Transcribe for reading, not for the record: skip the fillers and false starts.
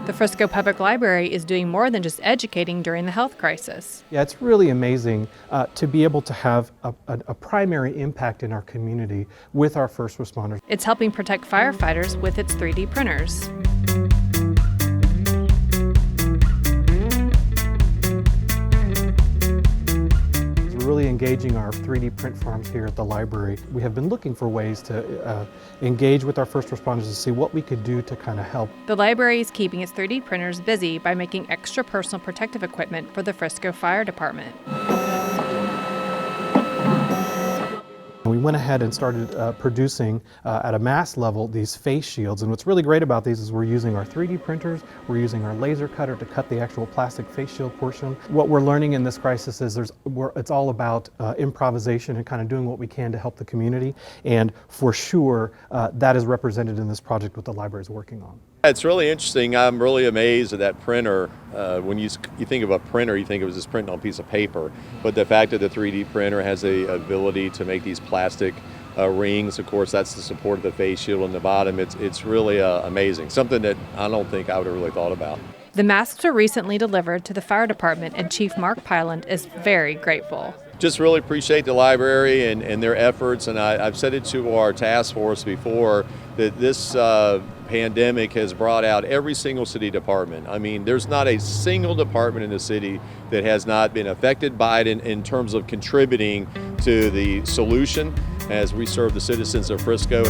The Frisco Public Library is doing more than just educating during the health crisis. Yeah, it's really amazing to be able to have a primary impact in our community with our first responders. It's helping protect firefighters with its 3D printers. We're really engaging our 3D print farms here at the library. We have been looking for ways to engage with our first responders to see what we could do to kind of help. The library is keeping its 3D printers busy by making extra personal protective equipment for the Frisco Fire Department. We went ahead and started producing at a mass level these face shields, and what's really great about these is we're using our 3D printers, we're using our laser cutter to cut the actual plastic face shield portion. What we're learning in this crisis is it's all about improvisation and kind of doing what we can to help the community, and for sure that is represented in this project what the library is working on. It's really interesting. I'm really amazed at that printer. When you think of a printer, you think it was just printing on a piece of paper. But the fact that the 3D printer has the ability to make these plastic rings, of course, that's the support of the face shield on the bottom. It's really amazing. Something that I don't think I would have really thought about. The masks were recently delivered to the fire department, and Chief Mark Pyland is very grateful. Just really appreciate the library and their efforts, and I've said it to our task force before that this pandemic has brought out every single city department. I mean, there's not a single department in the city that has not been affected by it in terms of contributing to the solution as we serve the citizens of Frisco.